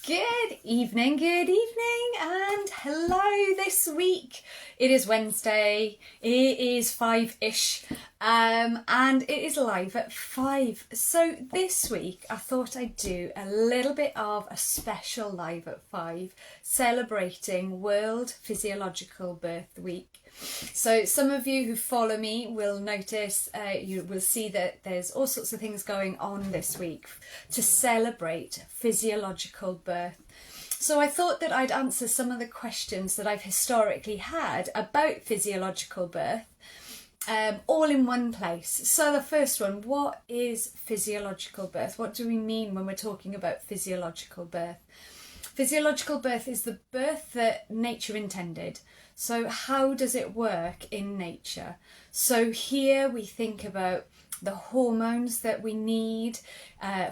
Good evening, and hello this week. It is Wednesday, it is 5-ish, and it is live at 5. So this week I thought I'd do a little bit of a special live at 5, celebrating World Physiological Birth Week. So some of you who follow me will notice, you will see that there's all sorts of things going on this week to celebrate physiological birth. So I thought that I'd answer some of the questions that I've historically had about physiological birth, all in one place. So the first one, what is physiological birth? What do we mean when we're talking about physiological birth? Physiological birth is the birth that nature intended. So how does it work in nature? So here we think about the hormones that we need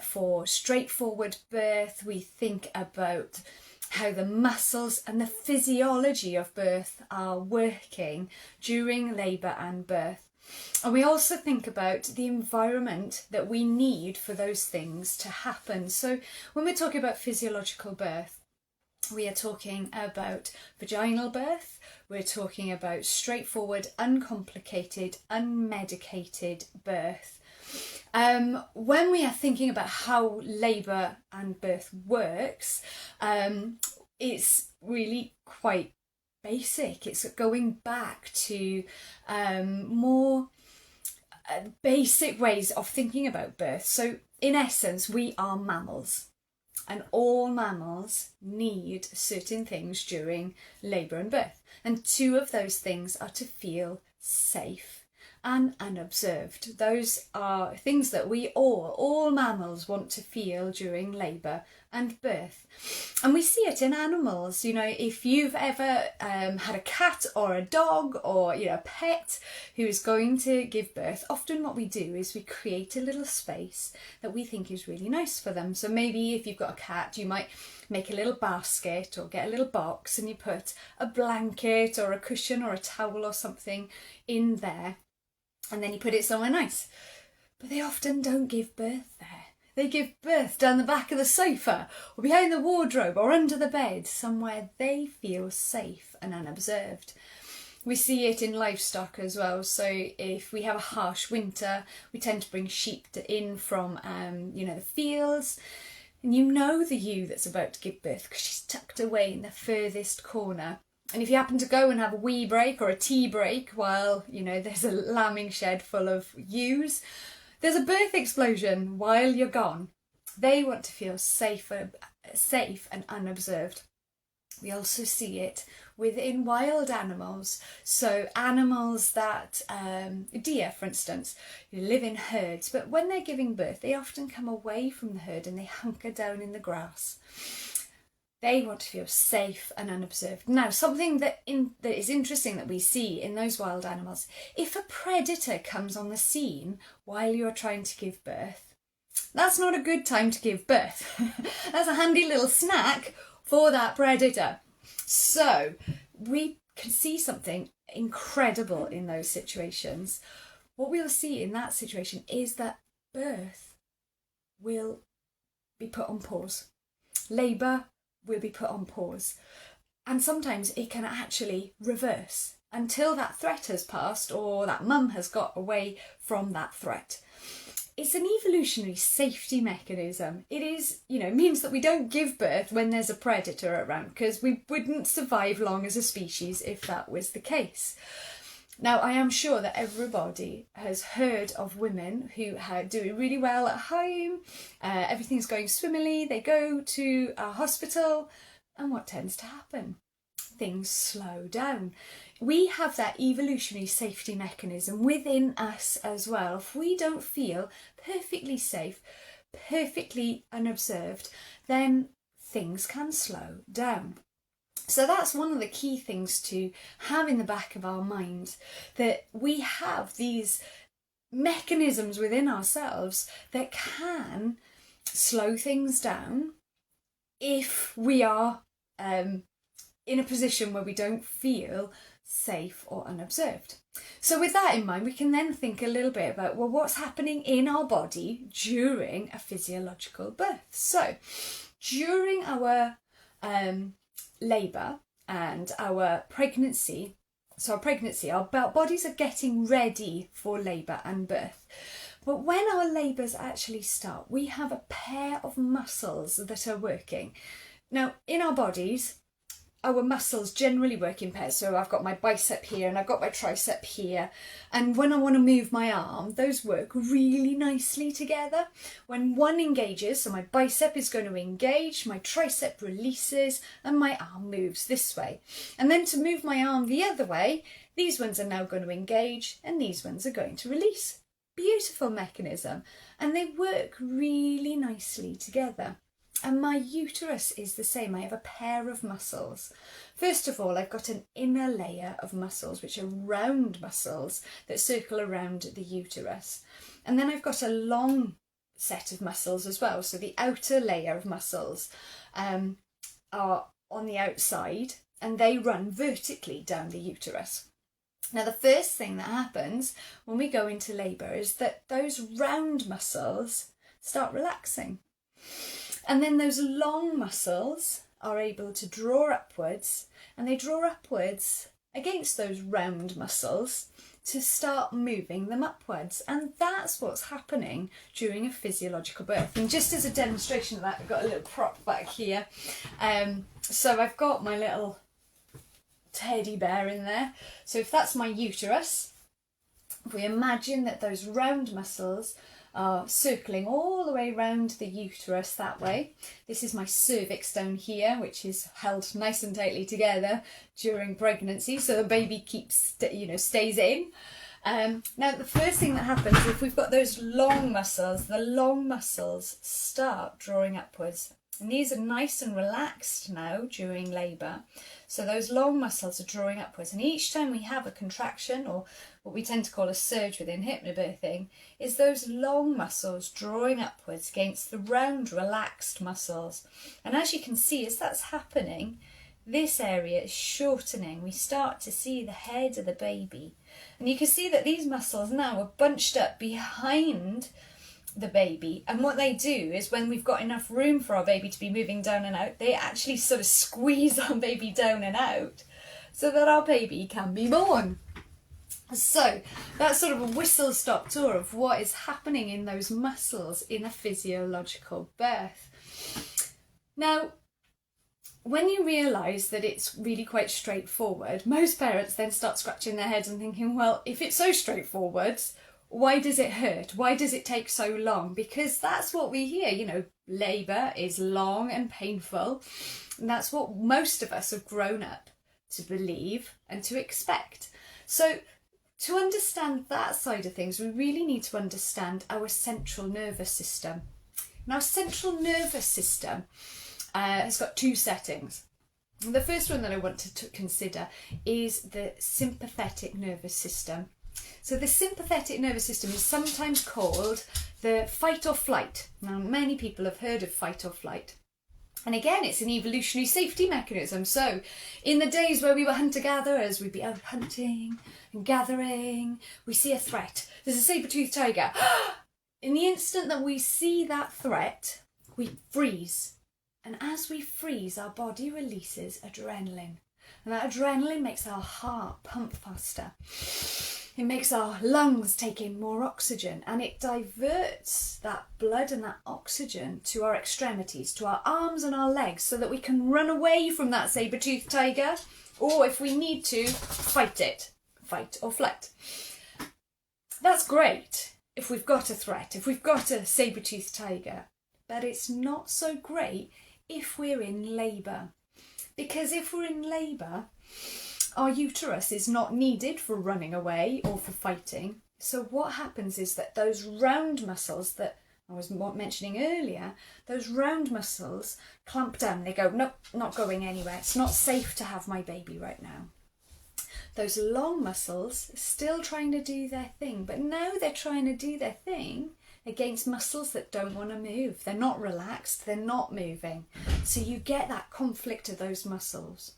for straightforward birth. We think about how the muscles and the physiology of birth are working during labour and birth. And we also think about the environment that we need for those things to happen. So when we're talking about physiological birth, we are talking about vaginal birth, we're talking about straightforward, uncomplicated, unmedicated birth. When we are thinking about how labour and birth works, it's really quite basic. It's going back to more basic ways of thinking about birth. So in essence, we are mammals. And all mammals need certain things during labour and birth. And two of those things are to feel safe and unobserved. Those are things that we all mammals want to feel during labour and birth. And we see it in animals. You know, if you've ever had a cat or a dog or, you know, a pet who is going to give birth, often what we do is we create a little space that we think is really nice for them. So maybe if you've got a cat, you might make a little basket or get a little box and you put a blanket or a cushion or a towel or something in there, and then you put it somewhere nice. But they often don't give birth there. They give birth down the back of the sofa or behind the wardrobe or under the bed, somewhere they feel safe and unobserved. We see it in livestock as well. So if we have a harsh winter, we tend to bring sheep in from the fields. And you know the ewe that's about to give birth because she's tucked away in the furthest corner. And if you happen to go and have a wee break or a tea break while, you know, there's a lambing shed full of ewes, there's a birth explosion while you're gone. They want to feel safe and unobserved. We also see it within wild animals. So animals that, deer for instance, live in herds, but when they're giving birth, they often come away from the herd and they hunker down in the grass. They want to feel safe and unobserved. Now, something that is interesting that we see in those wild animals, if a predator comes on the scene while you're trying to give birth, that's not a good time to give birth. That's a handy little snack for that predator. So we can see something incredible in those situations. What we'll see in that situation is that birth will be put on pause. Labour will be put on pause. And sometimes it can actually reverse until that threat has passed or that mum has got away from that threat. It's an evolutionary safety mechanism. It is, means that we don't give birth when there's a predator around because we wouldn't survive long as a species if that was the case. Now, I am sure that everybody has heard of women who are doing really well at home, everything's going swimmingly, they go to a hospital, and what tends to happen? Things slow down. We have that evolutionary safety mechanism within us as well. If we don't feel perfectly safe, perfectly unobserved, then things can slow down. So that's one of the key things to have in the back of our mind, that we have these mechanisms within ourselves that can slow things down if we are in a position where we don't feel safe or unobserved. So with that in mind, we can then think a little bit about, well, what's happening in our body during a physiological birth? So during our labour and our pregnancy, our bodies are getting ready for labour and birth. But when our labours actually start, we have a pair of muscles that are working. Now, in our bodies, our muscles generally work in pairs. So I've got my bicep here and I've got my tricep here. And when I want to move my arm, those work really nicely together. When one engages, so my bicep is going to engage, my tricep releases, and my arm moves this way. And then to move my arm the other way, these ones are now going to engage and these ones are going to release. Beautiful mechanism. And they work really nicely together. And my uterus is the same. I have a pair of muscles. First of all, I've got an inner layer of muscles, which are round muscles that circle around the uterus. And then I've got a long set of muscles as well. So the outer layer of muscles are on the outside and they run vertically down the uterus. Now, the first thing that happens when we go into labour is that those round muscles start relaxing. And then those long muscles are able to draw upwards, and they draw upwards against those round muscles to start moving them upwards. And that's what's happening during a physiological birth. And just as a demonstration of that, I've got a little prop back here. So I've got my little teddy bear in there. So if that's my uterus, if we imagine that those round muscles are circling all the way around the uterus that way. This is my cervix down here, which is held nice and tightly together during pregnancy, so the baby keeps, stays in. Now, the first thing that happens, if we've got those long muscles, the long muscles start drawing upwards. And these are nice and relaxed now during labour. So those long muscles are drawing upwards. And each time we have a contraction, or what we tend to call a surge within hypnobirthing, is those long muscles drawing upwards against the round, relaxed muscles. And as you can see, as that's happening, this area is shortening. We start to see the head of the baby. And you can see that these muscles now are bunched up behind the baby, and what they do is when we've got enough room for our baby to be moving down and out, they actually sort of squeeze our baby down and out so that our baby can be born. So that's sort of a whistle-stop tour of what is happening in those muscles in a physiological birth. Now, when you realise that it's really quite straightforward, most parents then start scratching their heads and thinking, well, if it's so straightforward, why does it hurt? Why does it take so long? Because that's what we hear, labour is long and painful. And that's what most of us have grown up to believe and to expect. So to understand that side of things, we really need to understand our central nervous system. Now, central nervous system has got two settings. The first one that I want to consider is the sympathetic nervous system. So the sympathetic nervous system is sometimes called the fight or flight. Now, many people have heard of fight or flight. And again, it's an evolutionary safety mechanism. So in the days where we were hunter-gatherers, we'd be out hunting and gathering. We see a threat. There's a saber-toothed tiger. In the instant that we see that threat, we freeze. And as we freeze, our body releases adrenaline. And that adrenaline makes our heart pump faster. It makes our lungs take in more oxygen, and it diverts that blood and that oxygen to our extremities, to our arms and our legs, so that we can run away from that saber-toothed tiger, or if we need to, fight it. Fight or flight. That's great if we've got a threat, if we've got a saber-toothed tiger, but it's not so great if we're in labour. Because if we're in labour, our uterus is not needed for running away or for fighting. So what happens is that those round muscles that I was mentioning earlier, those round muscles clamp down. They go, nope, not going anywhere. It's not safe to have my baby right now. Those long muscles are still trying to do their thing, but now they're trying to do their thing against muscles that don't want to move. They're not relaxed, they're not moving. So you get that conflict of those muscles.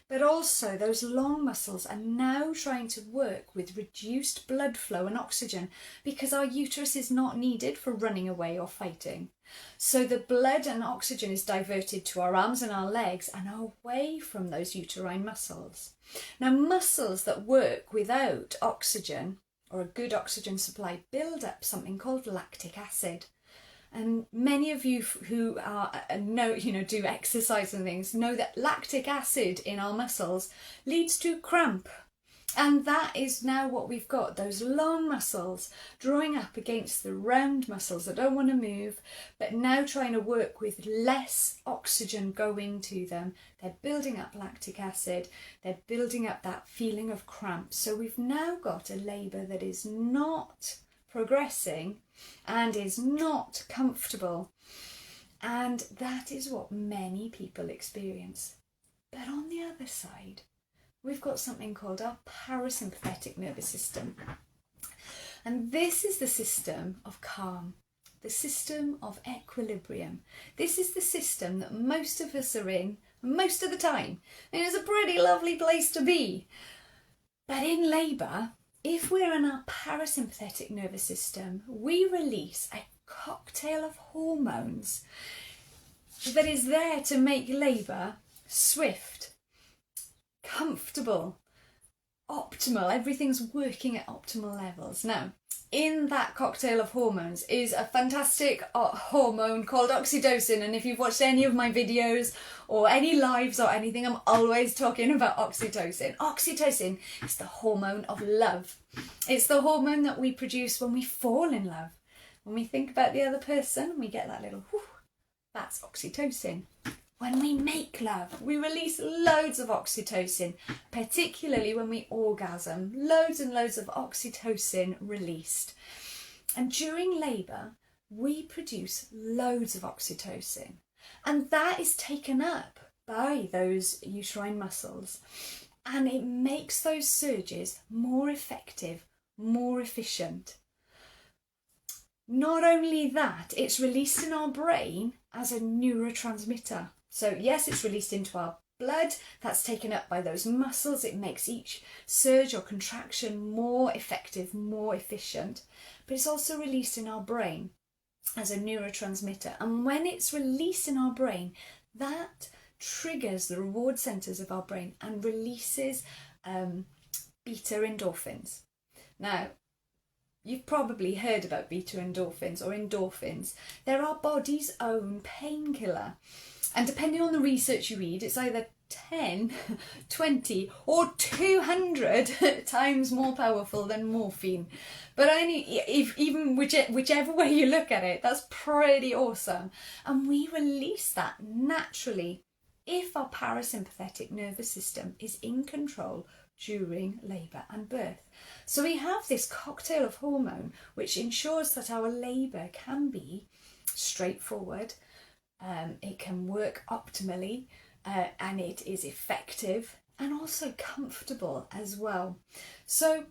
But also those long muscles are now trying to work with reduced blood flow and oxygen because our uterus is not needed for running away or fighting. So the blood and oxygen is diverted to our arms and our legs and away from those uterine muscles. Now, muscles that work without oxygen or a good oxygen supply build up something called lactic acid. And many of you who do exercise and things know that lactic acid in our muscles leads to cramp. And that is now what we've got, those long muscles drawing up against the round muscles that don't want to move, but now trying to work with less oxygen going to them. They're building up lactic acid, they're building up that feeling of cramp. So we've now got a labour that is not progressing and is not comfortable, and that is what many people experience. But on the other side, we've got something called our parasympathetic nervous system, and this is the system of calm, the system of equilibrium. This is the system that most of us are in most of the time, and it's a pretty lovely place to be. But in labour, if we're in our parasympathetic nervous system, we release a cocktail of hormones that is there to make labour swift, comfortable, optimal. Everything's working at optimal levels. Now, in that cocktail of hormones is a fantastic hormone called oxytocin, and if you've watched any of my videos or any lives or anything, I'm always talking about oxytocin. Oxytocin is the hormone of love. It's the hormone that we produce when we fall in love. When we think about the other person, we get that little whew, that's oxytocin. When we make love, we release loads of oxytocin, particularly when we orgasm. Loads and loads of oxytocin released. And during labour, we produce loads of oxytocin. And that is taken up by those uterine muscles. And it makes those surges more effective, more efficient. Not only that, it's released in our brain as a neurotransmitter. So yes, it's released into our blood, that's taken up by those muscles. It makes each surge or contraction more effective, more efficient. But it's also released in our brain as a neurotransmitter. And when it's released in our brain, that triggers the reward centres of our brain and releases beta endorphins. Now, you've probably heard about beta endorphins or endorphins. They're our body's own painkiller. And depending on the research you read, it's either 10, 20 or 200 times more powerful than morphine. But even whichever way you look at it, that's pretty awesome. And we release that naturally if our parasympathetic nervous system is in control during labour and birth. So we have this cocktail of hormone which ensures that our labour can be straightforward, it can work optimally, and it is effective and also comfortable as well. So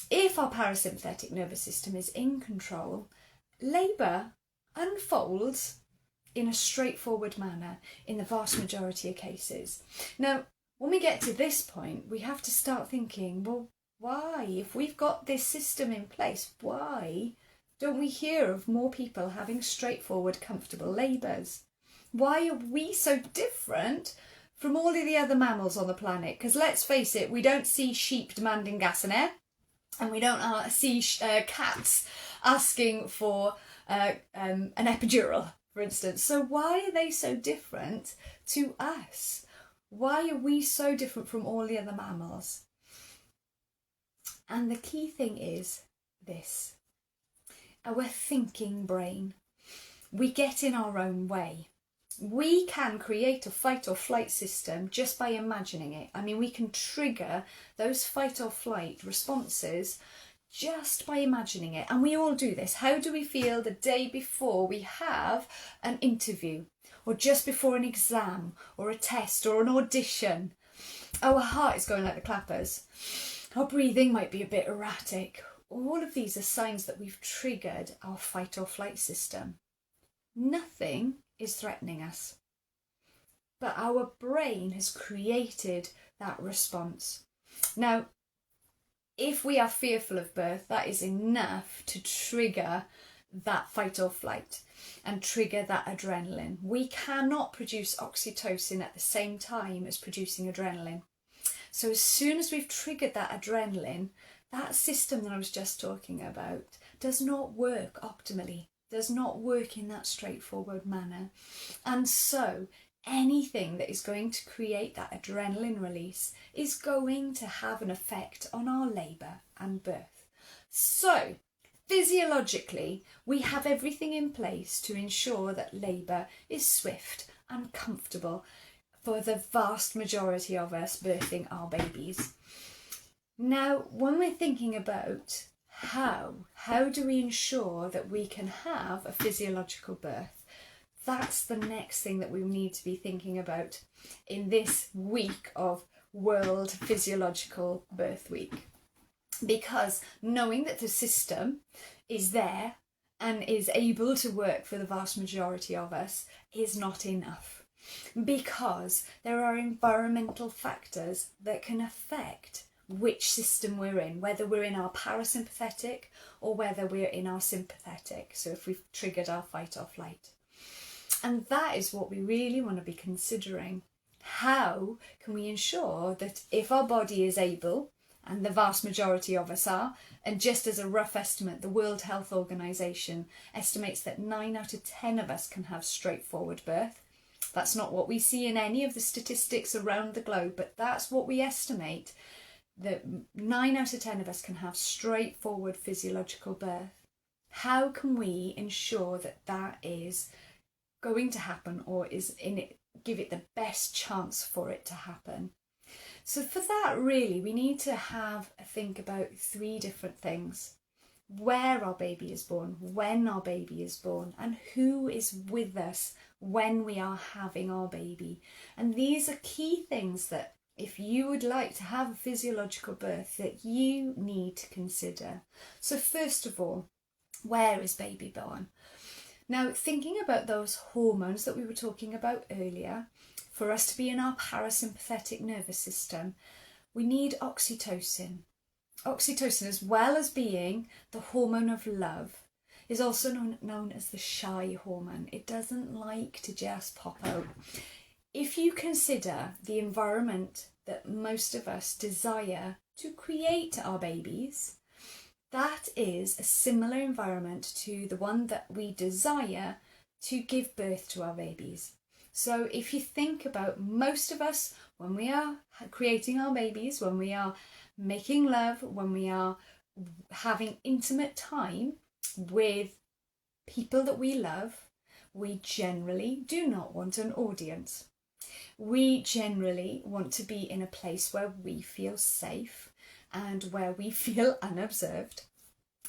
if our parasympathetic nervous system is in control, labour unfolds in a straightforward manner in the vast majority of cases. Now, when we get to this point, we have to start thinking, well, why? If we've got this system in place, why don't we hear of more people having straightforward, comfortable labours? Why are we so different from all of the other mammals on the planet? Because let's face it, we don't see sheep demanding gas and air, and we don't see cats asking for an epidural, for instance. So why are they so different to us? Why are we so different from all the other mammals? And the key thing is this: our thinking brain. We get in our own way. We can create a fight or flight system just by imagining it. I mean, we can trigger those fight or flight responses just by imagining it. And we all do this. How do we feel the day before we have an interview, or just before an exam or a test or an audition? Our heart is going like the clappers. Our breathing might be a bit erratic. All of these are signs that we've triggered our fight or flight system. Nothing is threatening us. but our brain has created that response. Now, if we are fearful of birth, that is enough to trigger that fight or flight and trigger that adrenaline. We cannot produce oxytocin at the same time as producing adrenaline. So as soon as we've triggered that adrenaline, that system that I was just talking about does not work optimally, does not work in that straightforward manner. And so anything that is going to create that adrenaline release is going to have an effect on our labour and birth. So physiologically, we have everything in place to ensure that labour is swift and comfortable for the vast majority of us birthing our babies. Now, when we're thinking about how do we ensure that we can have a physiological birth, that's the next thing that we need to be thinking about in this week of World Physiological Birth Week. Because knowing that the system is there and is able to work for the vast majority of us is not enough. Because there are environmental factors that can affect which system we're in, whether we're in our parasympathetic or whether we're in our sympathetic. So if we've triggered our fight or flight. And that is what we really want to be considering. How can we ensure that if our body is able, and the vast majority of us are, and just as a rough estimate, the World Health Organization estimates that 9 out of 10 of us can have straightforward birth. That's not what we see in any of the statistics around the globe, but that's what we estimate, that 9 out of 10 of us can have straightforward physiological birth. How can we ensure that that is going to happen, or is in it, give it the best chance for it to happen? So for that, really, we need to have a think about 3 different things. Where our baby is born, when our baby is born, and who is with us when we are having our baby. And these are key things that, if you would like to have a physiological birth, that you need to consider. So first of all, where is baby born? Now, thinking about those hormones that we were talking about earlier, for us to be in our parasympathetic nervous system, we need oxytocin. Oxytocin, as well as being the hormone of love, is also known as the shy hormone. It doesn't like to just pop out. If you consider the environment that most of us desire to create our babies, that is a similar environment to the one that we desire to give birth to our babies. So if you think about most of us, when we are creating our babies, when we are making love, when we are having intimate time with people that we love, we generally do not want an audience. We generally want to be in a place where we feel safe and where we feel unobserved.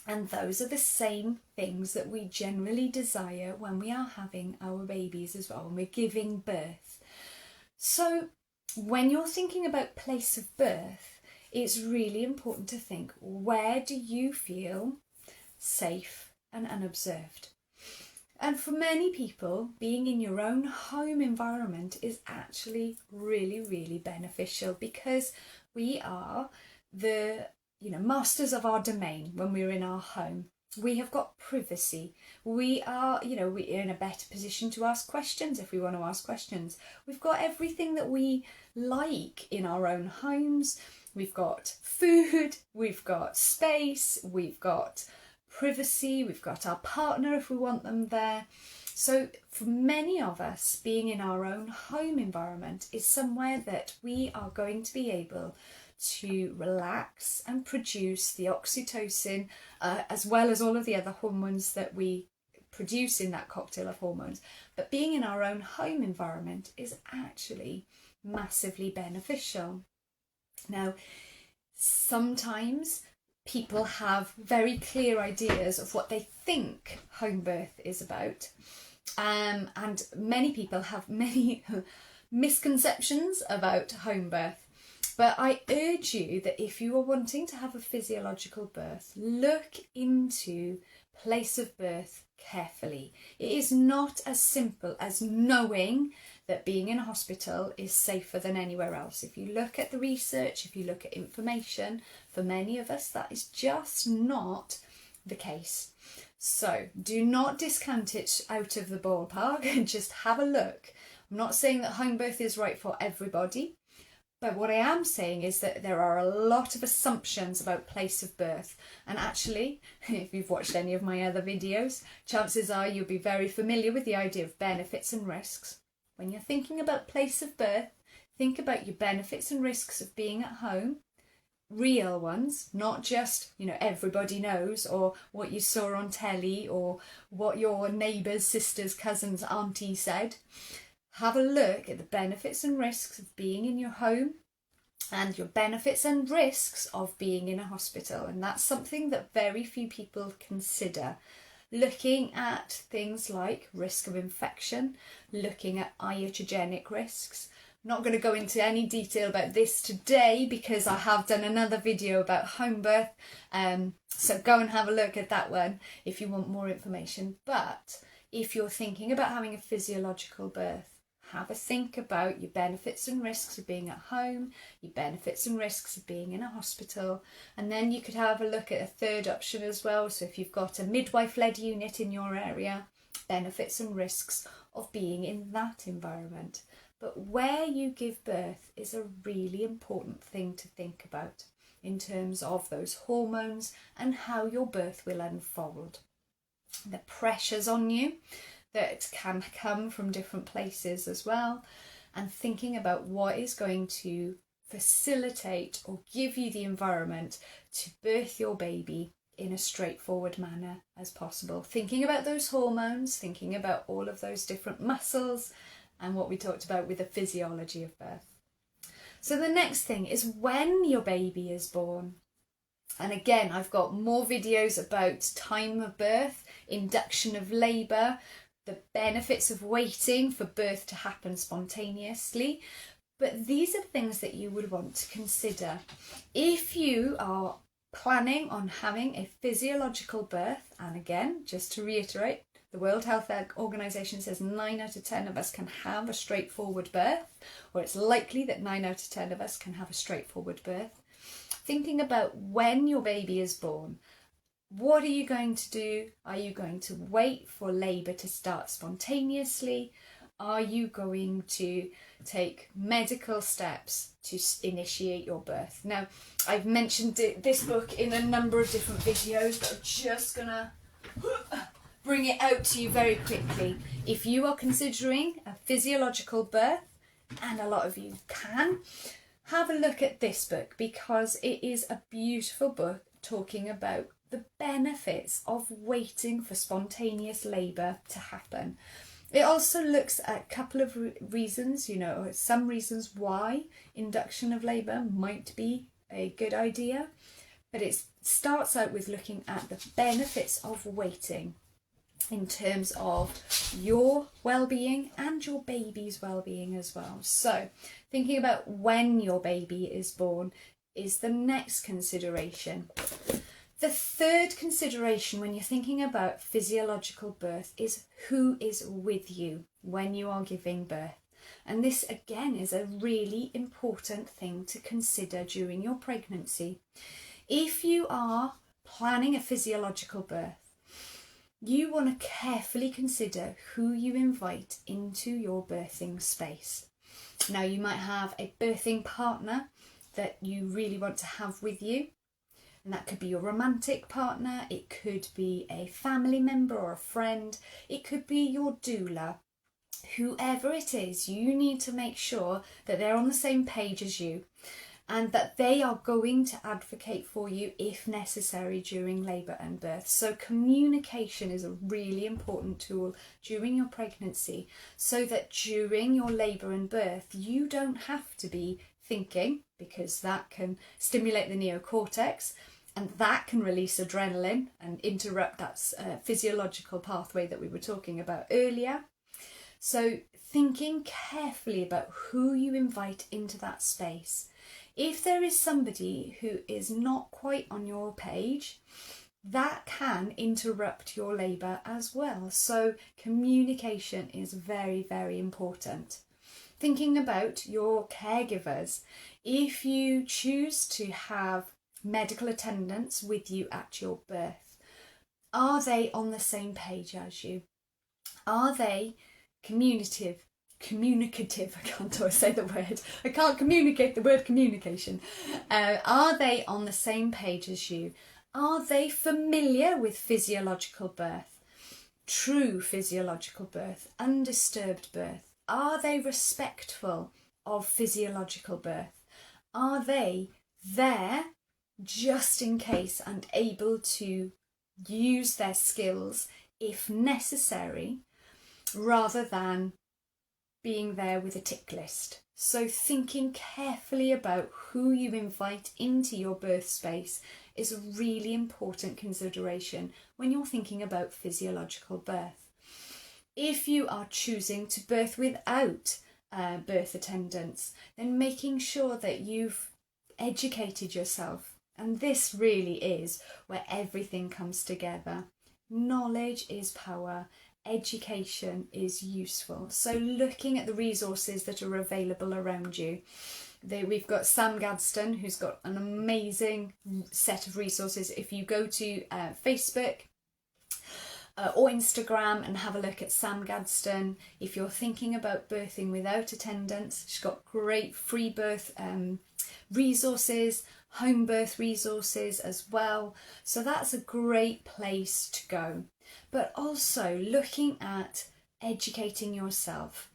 And those are the same things that we generally desire when we are having our babies as well, when we're giving birth. So when you're thinking about place of birth, it's really important to think, where do you feel safe and unobserved? And for many people, being in your own home environment is actually really, really beneficial, because we are the masters of our domain when we're in our home. We have got privacy. We are, we're in a better position to ask questions if we want to ask questions. We've got everything that we like in our own homes. We've got food, we've got space, we've got privacy, we've got our partner if we want them there. So for many of us, being in our own home environment is somewhere that we are going to be able to relax and produce the oxytocin, as well as all of the other hormones that we produce in that cocktail of hormones. But being in our own home environment is actually massively beneficial. Now, sometimes people have very clear ideas of what they think home birth is about, and many people have many misconceptions about home birth. But I urge you that if you are wanting to have a physiological birth, look into place of birth carefully. It is not as simple as knowing that being in a hospital is safer than anywhere else. If you look at the research, if you look at information, for many of us, that is just not the case. So do not discount it out of the ballpark and just have a look. I'm not saying that home birth is right for everybody, but what I am saying is that there are a lot of assumptions about place of birth. And actually, if you've watched any of my other videos, chances are you'll be very familiar with the idea of benefits and risks. When you're thinking about place of birth, think about your benefits and risks of being at home, real ones, not just, everybody knows, or what you saw on telly, or what your neighbours, sisters, cousins, auntie said. Have a look at the benefits and risks of being in your home and your benefits and risks of being in a hospital. And that's something that very few people consider. Looking at things like risk of infection, looking at iatrogenic risks. I'm not going to go into any detail about this today because I have done another video about home birth. So go and have a look at that one if you want more information. But if you're thinking about having a physiological birth, have a think about your benefits and risks of being at home, your benefits and risks of being in a hospital, and then you could have a look at a third option as well. So if you've got a midwife-led unit in your area, benefits and risks of being in that environment. But where you give birth is a really important thing to think about in terms of those hormones and how your birth will unfold. The pressures on you that can come from different places as well, and thinking about what is going to facilitate or give you the environment to birth your baby in a straightforward manner as possible. Thinking about those hormones, thinking about all of those different muscles and what we talked about with the physiology of birth. So the next thing is when your baby is born. And again, I've got more videos about time of birth, induction of labour, the benefits of waiting for birth to happen spontaneously. But these are things that you would want to consider. If you are planning on having a physiological birth, and again, just to reiterate, the World Health Organization says 9 out of 10 of us can have a straightforward birth, or it's likely that 9 out of 10 of us can have a straightforward birth. Thinking about when your baby is born, what are you going to do? Are you going to wait for labour to start spontaneously? Are you going to take medical steps to initiate your birth? Now, I've mentioned this book in a number of different videos, but I'm just going to bring it out to you very quickly. If you are considering a physiological birth, and a lot of you can, have a look at this book because it is a beautiful book talking about the benefits of waiting for spontaneous labour to happen. It also looks at a couple of reasons, some reasons why induction of labour might be a good idea, but it starts out with looking at the benefits of waiting in terms of your well-being and your baby's well-being as well. So thinking about when your baby is born is the next consideration. The third consideration when you're thinking about physiological birth is who is with you when you are giving birth. And this again is a really important thing to consider during your pregnancy. If you are planning a physiological birth, you want to carefully consider who you invite into your birthing space. Now, you might have a birthing partner that you really want to have with you, and that could be your romantic partner, it could be a family member or a friend, it could be your doula. Whoever it is, you need to make sure that they're on the same page as you and that they are going to advocate for you if necessary during labour and birth. So communication is a really important tool during your pregnancy so that during your labour and birth you don't have to be thinking, because that can stimulate the neocortex and that can release adrenaline and interrupt that physiological pathway that we were talking about earlier. So thinking carefully about who you invite into that space. If there is somebody who is not quite on your page, that can interrupt your labour as well. So communication is very, very important. Thinking about your caregivers, if you choose to have medical attendants with you at your birth, are they on the same page as you? Are they communicative? I can't always say the word. I can't communicate the word communication. Are they on the same page as you? Are they familiar with physiological birth? True physiological birth, undisturbed birth. Are they respectful of physiological birth? Are they there just in case and able to use their skills if necessary, rather than being there with a tick list? So thinking carefully about who you invite into your birth space is a really important consideration when you're thinking about physiological birth. If you are choosing to birth without birth attendants, then making sure that you've educated yourself. And this really is where everything comes together. Knowledge is power. Education is useful. So looking at the resources that are available around you. We've got Sam Gadsden, who's got an amazing set of resources. If you go to Facebook or Instagram and have a look at Sam Gadsden, if you're thinking about birthing without attendants, she's got great free birth resources, home birth resources as well. So that's a great place to go. But also looking at educating yourself.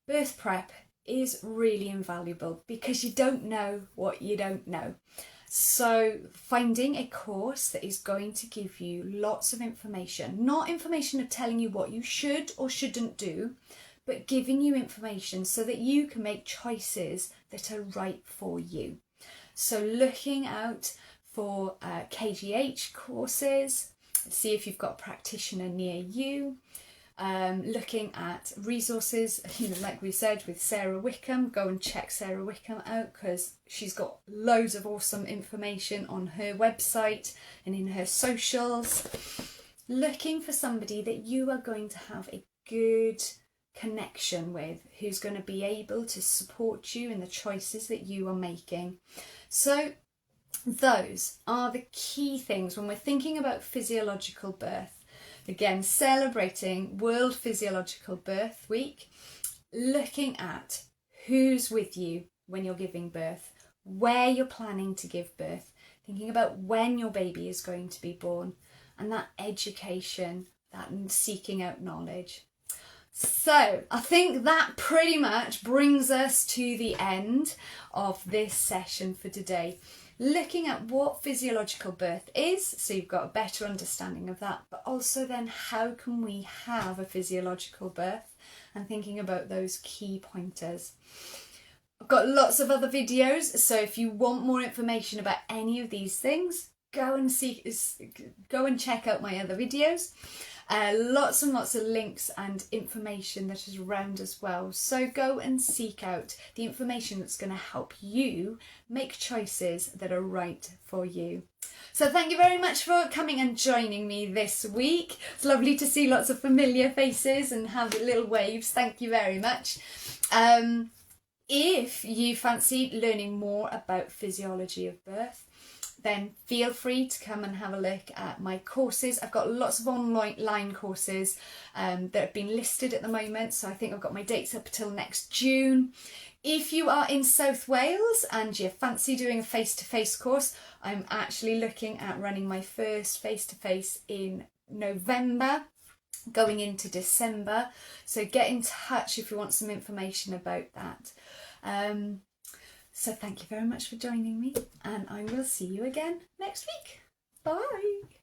Birth prep is really invaluable because you don't know what you don't know. So finding a course that is going to give you lots of information, not information of telling you what you should or shouldn't do, but giving you information so that you can make choices that are right for you. So looking out for KGH courses, see if you've got a practitioner near you. Looking at resources, like we said with Sarah Wickham, go and check Sarah Wickham out because she's got loads of awesome information on her website and in her socials. Looking for somebody that you are going to have a good connection with, who's going to be able to support you in the choices that you are making. So those are the key things when we're thinking about physiological birth. Again, celebrating World Physiological Birth Week, looking at who's with you when you're giving birth, where you're planning to give birth, thinking about when your baby is going to be born, and that education, that seeking out knowledge. So I think that pretty much brings us to the end of this session for today. Looking at what physiological birth is, so you've got a better understanding of that, but also then how can we have a physiological birth, and thinking about those key pointers. I've got lots of other videos, so if you want more information about any of these things, go and check out my other videos. Lots and lots of links and information that is around as well. So go and seek out the information that's going to help you make choices that are right for you. So thank you very much for coming and joining me this week. It's lovely to see lots of familiar faces and have little waves. Thank you very much. If you fancy learning more about physiology of birth, then feel free to come and have a look at my courses. I've got lots of online courses that have been listed at the moment. So I think I've got my dates up till next June. If you are in South Wales and you fancy doing a face-to-face course, I'm actually looking at running my first face-to-face in November, going into December. So get in touch if you want some information about that. So thank you very much for joining me, and I will see you again next week. Bye.